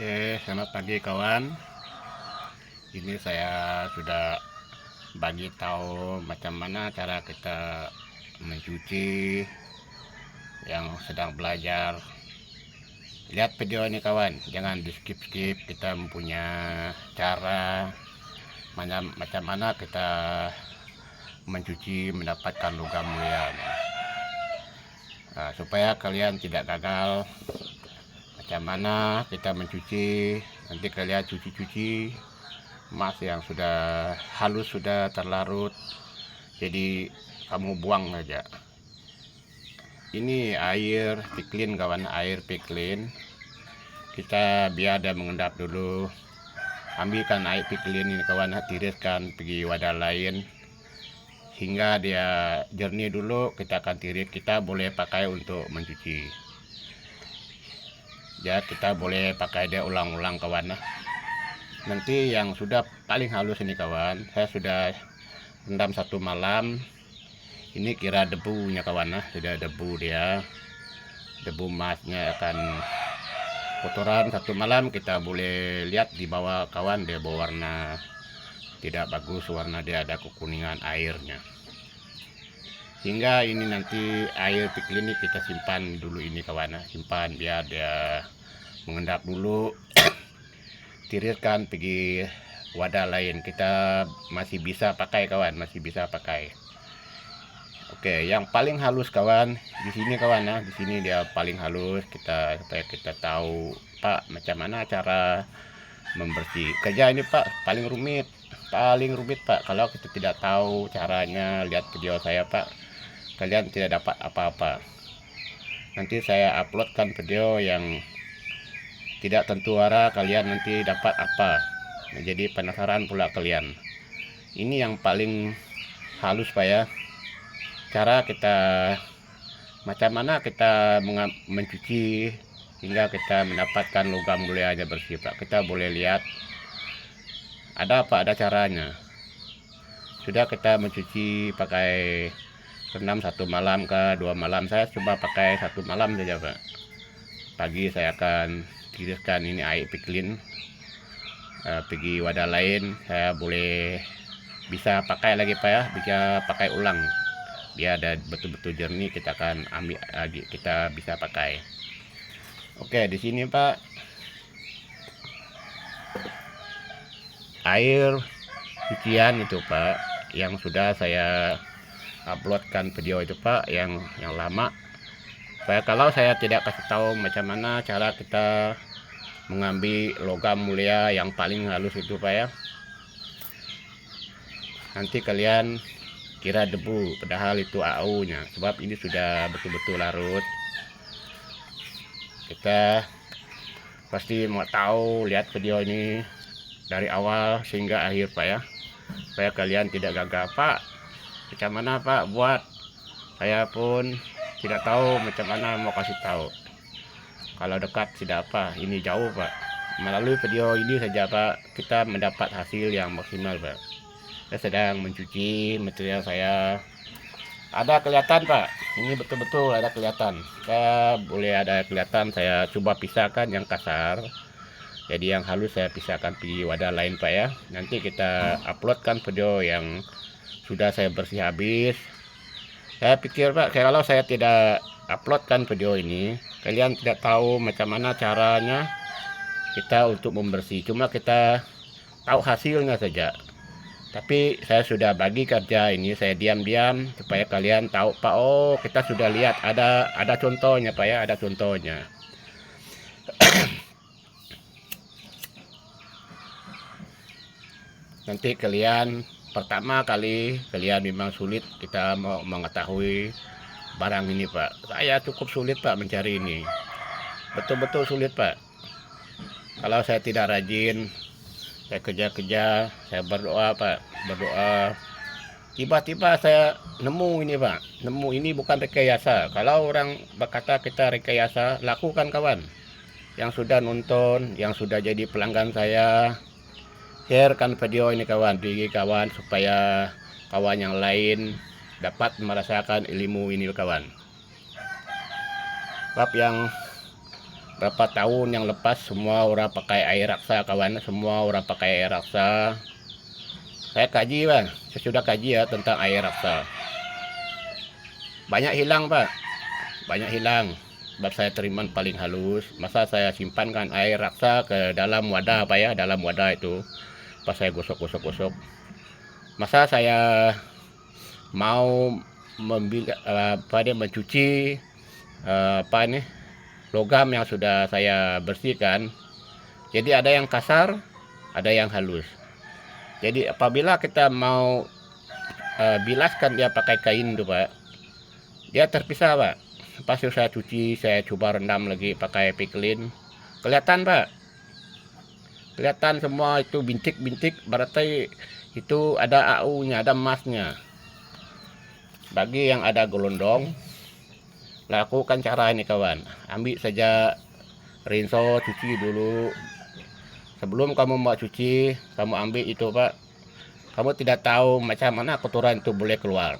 Oke, selamat pagi kawan. Ini saya sudah bagi tahu macam mana cara kita mencuci yang sedang belajar. Lihat video ini kawan, jangan di skip-skip. Kita mempunyai cara macam mana kita mencuci mendapatkan logam mulia. Nah, supaya kalian tidak gagal, macam mana kita mencuci. Nanti kalian cuci emas yang sudah halus, sudah terlarut, jadi kamu buang aja. Ini air piklin kawan, air piklin. Kita biar dia mengendap dulu. Ambilkan air piklin ini kawan, tiriskan pergi wadah lain hingga dia jernih dulu. Kita akan tiris, kita boleh pakai untuk mencuci ya, kita boleh pakai dia ulang-ulang kawan. Nanti yang sudah paling halus ini kawan, saya sudah rendam 1 malam. Ini kira debunya kawan, sudah debu, dia debu emasnya akan kotoran 1 malam. Kita boleh lihat di bawah kawan, dia berwarna tidak bagus, warna dia ada kekuningan airnya. Hingga ini nanti air piklin ini kita simpan dulu ini kawan, simpan biar dia mengendap dulu. Tiriskan pergi wadah lain, kita masih bisa pakai kawan, masih bisa pakai. Oke, yang paling halus kawan di sini kawan, di sini dia paling halus. Kita supaya kita tahu Pak macam mana cara membersih. Kerja ini Pak paling rumit Pak. Kalau kita tidak tahu caranya, lihat video saya Pak, kalian tidak dapat apa-apa. Nanti saya uploadkan video yang tidak tentu arah, kalian nanti dapat apa. Jadi penasaran pula kalian. Ini yang paling halus Pak ya. Cara kita macam mana kita mencuci hingga kita mendapatkan logam mulianya bersih Pak. Kita boleh lihat ada apa, ada caranya. Sudah kita mencuci pakai rendam 1 malam ke 2 malam. Saya coba pakai 1 malam saja Pak. Pagi saya akan tiriskan ini air piklin, pergi wadah lain. Saya boleh bisa pakai lagi Pak ya, bisa pakai ulang biar ada betul-betul jernih. Kita akan ambil lagi, kita bisa pakai. Oke, di sini Pak air cucian itu Pak yang sudah saya uploadkan video itu Pak, yang lama. Kalau saya tidak kasih tahu macam mana cara kita mengambil logam mulia yang paling halus itu Pak ya, nanti kalian kira debu, padahal itu AU nya, sebab ini sudah betul-betul larut. Kita pasti mau tahu, lihat video ini dari awal sehingga akhir Pak ya, supaya kalian tidak gagal. Pak macam mana Pak buat, saya pun tidak tahu macam mana mau kasih tahu. Kalau dekat tidak apa, ini jauh Pak. Melalui video ini saja Pak, kita mendapat hasil yang maksimal Pak. Saya sedang mencuci material saya. Ada kelihatan Pak, ini betul-betul ada kelihatan. Saya boleh ada kelihatan, saya coba pisahkan yang kasar. Jadi yang halus saya pisahkan di wadah lain Pak ya. Nanti kita uploadkan video yang sudah saya bersih habis. Saya pikir Pak, kalau saya tidak uploadkan video ini, kalian tidak tahu macam mana caranya kita untuk membersih. Cuma kita tahu hasilnya saja. Tapi saya sudah bagi kerja ini, saya diam-diam supaya kalian tahu Pak. Oh, kita sudah lihat, ada contohnya Pak ya, ada contohnya. Nanti kalian pertama kali kalian memang sulit kita mau mengetahui barang ini Pak. Saya cukup sulit Pak mencari ini, betul-betul sulit Pak. Kalau saya tidak rajin, saya kerja, saya berdoa Pak, berdoa, tiba-tiba saya nemu ini Pak. Nemu ini bukan rekayasa. Kalau orang berkata kita rekayasa, lakukan kawan. Yang sudah nonton, yang sudah jadi pelanggan saya, sharekan video ini kawan, bagi kawan supaya kawan yang lain dapat merasakan ilmu ini kawan. Sebab yang berapa tahun yang lepas semua orang pakai air raksa kawan, semua orang pakai air raksa. Saya kaji Pak, saya sudah kaji ya tentang air raksa. Banyak hilang Pak, banyak hilang. Sebab saya teriman paling halus. Masa saya simpankan air raksa ke dalam wadah Pak ya, dalam wadah itu. Pas saya gosok. Masa saya mau mencuci logam yang sudah saya bersihkan. Jadi ada yang kasar, ada yang halus. Jadi apabila kita mau bilaskan dia pakai kain tuh Pak, dia terpisah Pak. Pas saya cuci, saya coba rendam lagi pakai piklin. Kelihatan Pak, kelihatan semua itu bintik-bintik, berarti itu ada AU-nya, ada emasnya. Bagi yang ada gelondong, lakukan cara ini kawan. Ambil saja rinso, cuci dulu. Sebelum kamu mau cuci, kamu ambil itu Pak. Kamu tidak tahu macam mana kotoran itu boleh keluar.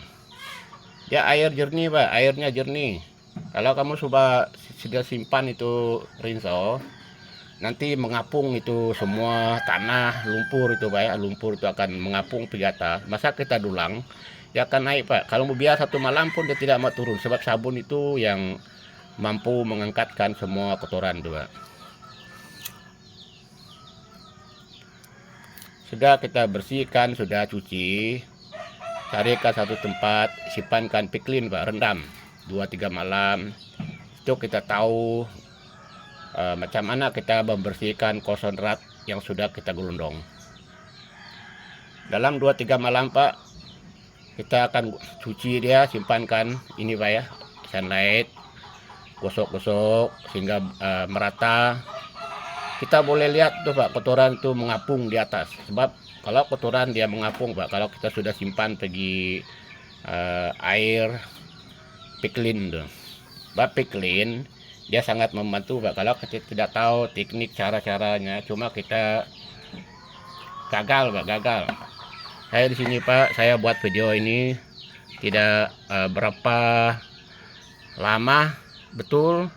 Ya air jernih Pak, airnya jernih. Kalau kamu sudah simpan itu rinso, nanti mengapung itu semua tanah, lumpur itu Pak ya. Lumpur itu akan mengapung pergi atas. Masa kita dulang, dia akan naik Pak. Kalau biar 1 malam pun dia tidak mau turun. Sebab sabun itu yang mampu mengangkatkan semua kotoran itu Pak. Sudah kita bersihkan, sudah cuci, carikan satu tempat, simpankan piklin Pak, rendam 2-3 malam. Itu kita tahu macam mana kita membersihkan konsentrat yang sudah kita gelondong. Dalam 2-3 malam Pak, kita akan cuci dia, simpankan ini Pak ya, sunlight, gosok-gosok sehingga merata. Kita boleh lihat tuh Pak, kotoran itu mengapung di atas. Sebab kalau kotoran dia mengapung Pak, kalau kita sudah simpan pergi air piklin tuh. Sebab piklin dia sangat membantu Pak. Kalau kita tidak tahu teknik cara-caranya, cuma kita gagal Pak, gagal. Saya di sini Pak, saya buat video ini tidak berapa lama betul.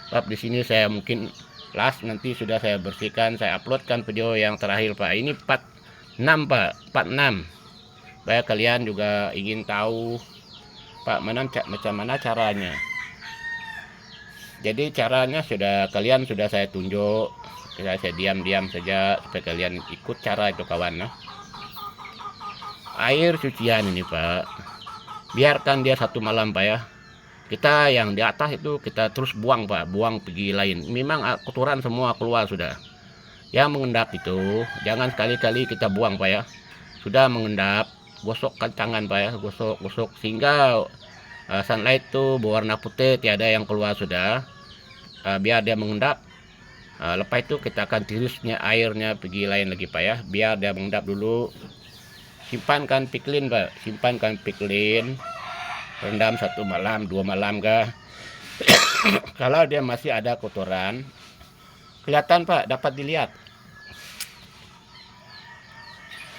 Sebab di sini saya mungkin nanti sudah saya bersihkan, saya uploadkan video yang terakhir Pak. Ini 46 Pak, 46. Supaya kalian juga ingin tahu Pak macam mana caranya. Jadi caranya kalian sudah saya tunjuk. Saya diam-diam saja supaya kalian ikut cara itu kawan. Air cucian ini Pak, biarkan dia 1 malam Pak ya. Kita yang di atas itu kita terus buang Pak, buang pergi lain. Memang kotoran semua keluar sudah. Yang mengendap itu jangan sekali-kali kita buang Pak ya. Sudah mengendap, gosokkan tangan Pak ya, gosok sehingga sunlight itu berwarna putih, tiada yang keluar sudah. Biar dia mengendap. Lepas itu kita akan tirusnya airnya pergi lain lagi Pak ya. Biar dia mengendap dulu. Simpankan piklin Pak, simpankan piklin. Rendam 1 malam, 2 malam kah. Kalau dia masih ada kotoran, kelihatan Pak, dapat dilihat.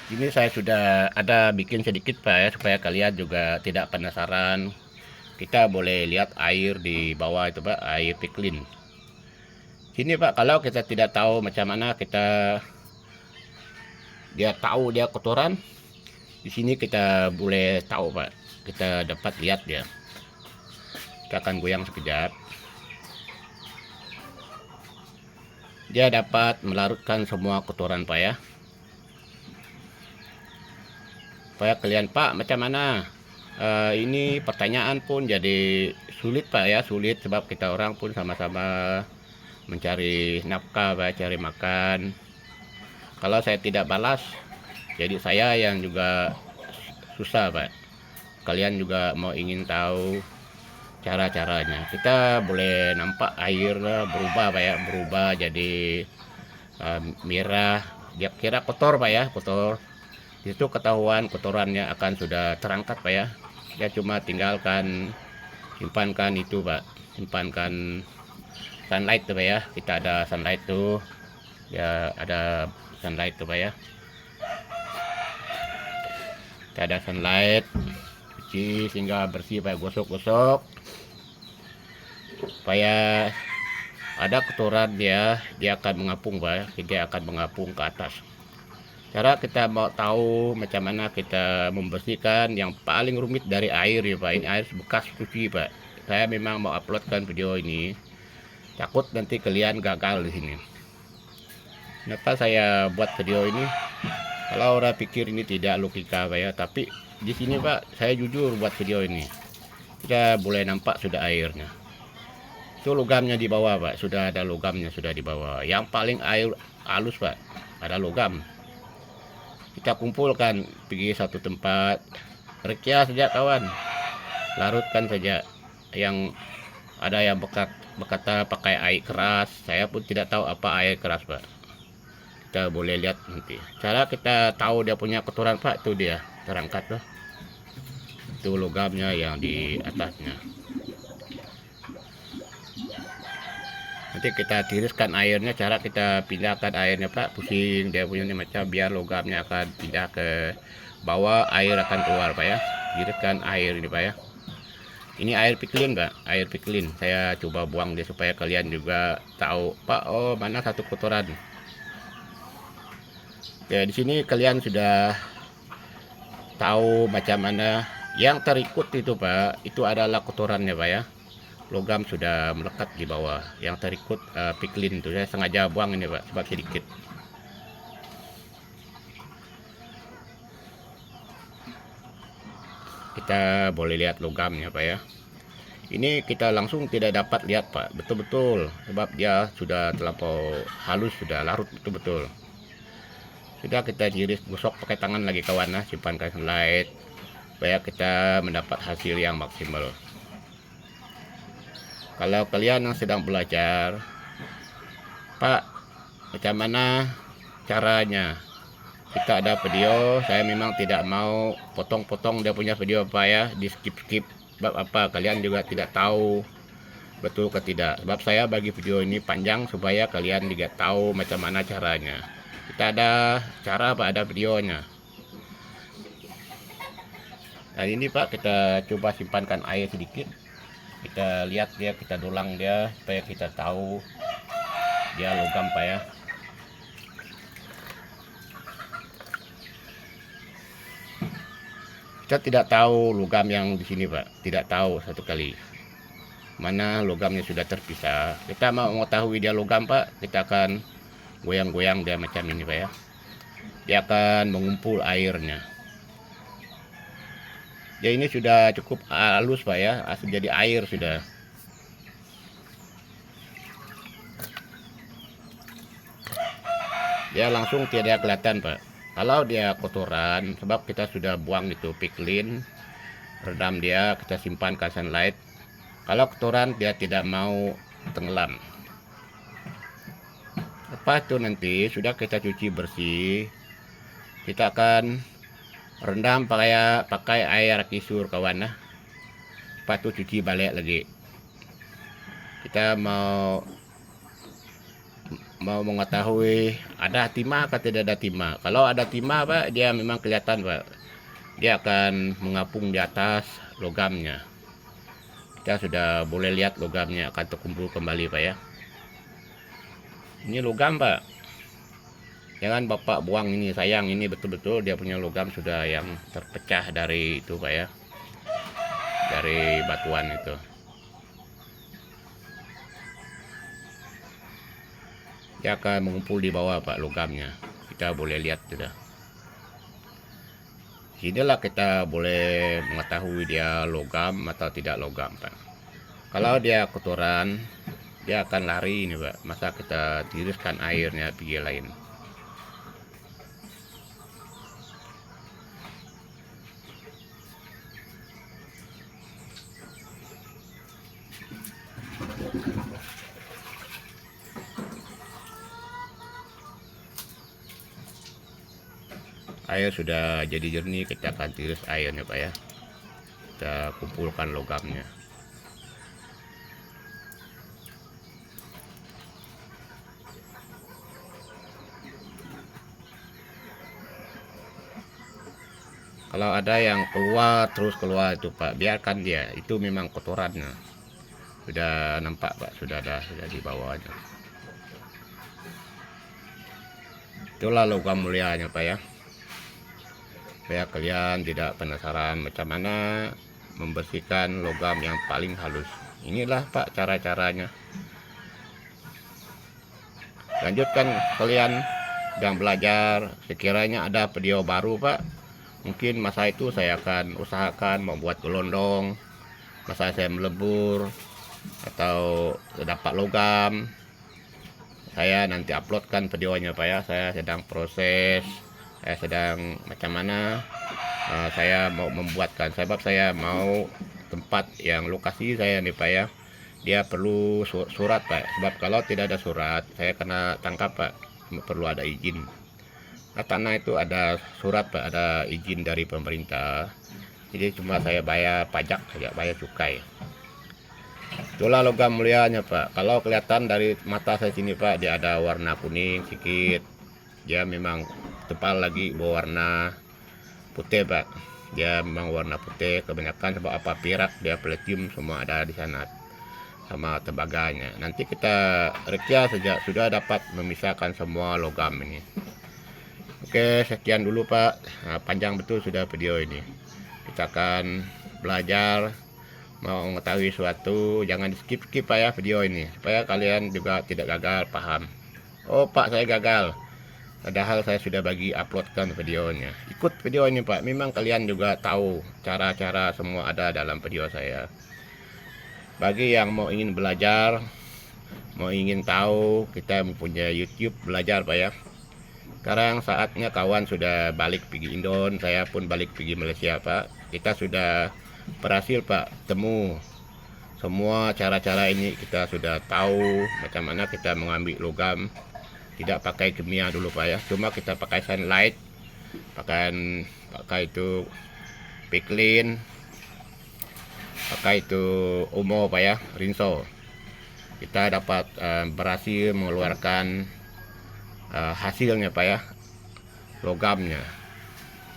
Ini saya sudah ada bikin sedikit Pak ya, supaya kalian juga tidak penasaran. Kita boleh lihat air di bawah itu Pak, air piklin. Sini Pak, kalau kita tidak tahu macam mana dia tahu dia kotoran, di sini kita boleh tahu Pak. Kita dapat lihat dia. Kita akan goyang sekejap. Dia dapat melarutkan semua kotoran Pak ya. Supaya kalian Pak macam mana. Ini pertanyaan pun jadi sulit Pak ya, sulit sebab kita orang pun sama-sama mencari nafkah Pak, cari makan. Kalau saya tidak balas, jadi saya yang juga susah Pak. Kalian juga mau ingin tahu cara-caranya. Kita boleh nampak air berubah Pak ya, berubah jadi merah. Dia kira kotor Pak ya, kotor. Itu ketahuan kotorannya akan sudah terangkat Pak ya. Dia cuma tinggalkan simpankan itu Pak, simpankan sunlight tuh Pak ya. Kita ada sunlight tuh. Ya ada sunlight tuh Pak ya. Kita ada sunlight. Sehingga bersih Pak, gosok-gosok supaya ada kotoran dia akan mengapung Pak, dia akan mengapung ke atas. Cara kita mau tahu macam mana kita membersihkan, yang paling rumit dari air ya Pak. Ini air bekas cuci Pak. Saya memang mau uploadkan video ini, takut nanti kalian gagal di sini. Kenapa saya buat video ini? Kalau orang pikir ini tidak logika Pak ya, tapi di sini Pak saya jujur buat video ini. Kita boleh nampak sudah airnya. Itu logamnya di bawah Pak, sudah ada logamnya sudah di bawah. Yang paling air halus Pak, ada logam. Kita kumpulkan, pergi satu tempat, rekia saja kawan, larutkan saja. Yang ada yang berkata pakai air keras, saya pun tidak tahu apa air keras Pak. Kita boleh lihat nanti. Cara kita tahu dia punya kotoran Pak, itu dia terangkat tuh. Itu logamnya yang di atasnya. Nanti kita tiriskan airnya, cara kita pindahkan airnya Pak, pusing dia punya macam, biar logamnya akan pindah ke bawah, air akan keluar Pak ya. Tiriskan air ini Pak ya. Ini air piklin Pak, air piklin. Saya coba buang dia supaya kalian juga tahu Pak, oh mana satu kotoran. Ya di sini kalian sudah tahu macam mana yang terikut itu Pak, itu adalah kotorannya Pak ya. Logam sudah melekat di bawah, yang terikut piklin itu saya sengaja buang ini Pak, sebab sedikit. Kita boleh lihat logamnya Pak ya. Ini kita langsung tidak dapat lihat Pak, betul-betul, sebab dia sudah terlampau halus, sudah larut betul-betul. Sudah kita iris, gosok pakai tangan lagi kawan, simpankan sunlight supaya kita mendapat hasil yang maksimal. Kalau kalian yang sedang belajar, Pak, macam mana caranya? Kita ada video, saya memang tidak mau potong-potong dia punya video Pak ya, di skip-skip. Sebab apa? Kalian juga tidak tahu betul ke tidak. Sebab saya bagi video ini panjang supaya kalian juga tahu macam mana caranya. Kita ada cara Pak, ada videonya. Dan ini Pak, kita coba simpankan air sedikit. Kita lihat dia, kita dulang dia supaya kita tahu dia logam Pak ya. Kita tidak tahu logam yang di sini Pak, tidak tahu satu kali mana logamnya sudah terpisah. Kita mau mengetahui dia logam Pak, kita akan goyang-goyang dia macam ini Pak ya. Dia akan mengumpul airnya. Ya ini sudah cukup halus Pak ya, jadi air sudah. Dia langsung tidak kelihatan Pak. Kalau dia kotoran, sebab kita sudah buang itu piklin, redam dia, kita simpan ke sunlight. Kalau kotoran dia tidak mau tenggelam. Lepas itu nanti sudah kita cuci bersih, kita akan rendam pakai air kisur kawan nah. Lepas itu cuci balik lagi. Kita mau mengetahui ada timah atau tidak ada timah. Kalau ada timah Pak, dia memang kelihatan Pak, dia akan mengapung di atas logamnya. Kita sudah boleh lihat logamnya akan terkumpul kembali Pak ya. Ini logam Pak, jangan Bapak buang ini, sayang. Ini betul-betul dia punya logam sudah yang terpecah dari itu Pak ya, dari batuan itu. Dia akan mengumpul di bawah Pak logamnya. Kita boleh lihat sudah. Inilah kita boleh mengetahui dia logam atau tidak logam Pak. Kalau dia kotoran, dia akan lari ini Pak. Masa kita tiriskan airnya pergi lain. Air sudah jadi jernih, kita akan tiris airnya Pak ya. Kita kumpulkan logamnya. Kalau ada yang keluar terus keluar itu Pak, biarkan dia, itu memang kotorannya. sudah nampak Pak, sudah di bawahnya. Itulah logam mulianya Pak ya, supaya kalian tidak penasaran macam mana membersihkan logam yang paling halus. Inilah Pak cara-caranya. Lanjutkan kalian yang belajar. Sekiranya ada video baru Pak, mungkin masa itu saya akan usahakan membuat gelondong, masa saya melebur atau dapat logam, saya nanti uploadkan videonya Pak ya. Saya sedang proses, saya sedang macam mana saya mau membuatkan, sebab saya mau tempat yang lokasi saya nih Pak ya, dia perlu surat Pak, sebab kalau tidak ada surat saya kena tangkap Pak, perlu ada izin. Nah, tanah itu ada surat Pak, ada izin dari pemerintah, jadi cuma saya bayar pajak saja, bayar cukai. Itulah logam mulianya Pak. Kalau kelihatan dari mata saya sini Pak, dia ada warna kuning sedikit, dia memang tebal lagi berwarna putih Pak, dia memang warna putih kebanyakan, sebab apa, perak, dia platinum semua ada di sana sama tembaganya. Nanti kita rekia saja sudah dapat memisahkan semua logam ini. Oke, sekian dulu Pak. Nah, panjang betul sudah video ini. Kita akan belajar, mau mengetahui suatu, jangan di skip Pak ya video ini, supaya kalian juga tidak gagal paham. Oh Pak, saya gagal, padahal saya sudah bagi uploadkan videonya. Ikut video ini Pak, memang kalian juga tahu cara-cara semua ada dalam video saya. Bagi yang mau ingin belajar, mau ingin tahu, kita mempunyai YouTube belajar Pak ya. Sekarang saatnya kawan sudah balik pergi Indon, saya pun balik pergi Malaysia Pak. Kita sudah berhasil Pak temu semua cara-cara ini, kita sudah tahu macam mana kita mengambil logam, tidak pakai kimia dulu Pak ya, cuma kita pakai sunlight, pakai itu piklin, pakai itu umo Pak ya, rinso. Kita dapat berhasil mengeluarkan hasilnya Pak ya, logamnya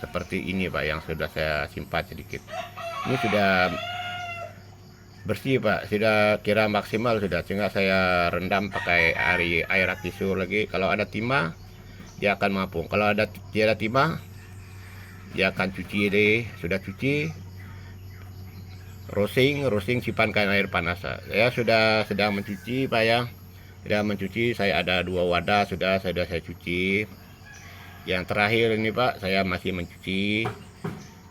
seperti ini Pak, yang sudah saya simpan sedikit. Ini sudah bersih Pak, sudah kira maksimal sudah, sehingga saya rendam pakai air tisu lagi. Kalau ada timah dia akan mengapung, kalau tidak ada timah dia akan cuci deh. Sudah cuci, roasting simpankan air panas. Saya sudah sedang mencuci Pak ya, sudah mencuci. Saya ada 2 wadah sudah saya cuci. Yang terakhir ini Pak, saya masih mencuci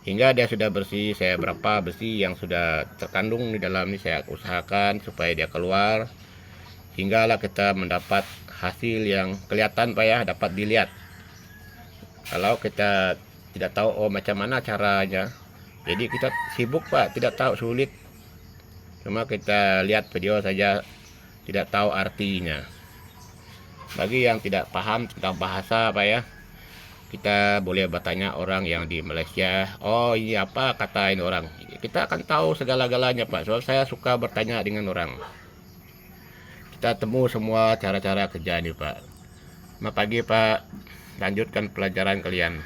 hingga dia sudah bersih. Saya berapa bersih yang sudah terkandung di dalam ini saya usahakan supaya dia keluar, hinggalah kita mendapat hasil yang kelihatan Pak ya, dapat dilihat. Kalau kita tidak tahu oh macam mana caranya, jadi kita sibuk Pak, tidak tahu, sulit, cuma kita lihat video saja, tidak tahu artinya. Bagi yang tidak paham tentang bahasa Pak ya, kita boleh bertanya orang yang di Malaysia, oh ini apa kata ini orang, kita akan tahu segala-galanya Pak. Soal saya suka bertanya dengan orang, kita temu semua cara-cara kerja ini Pak. Selamat pagi Pak, lanjutkan pelajaran kalian.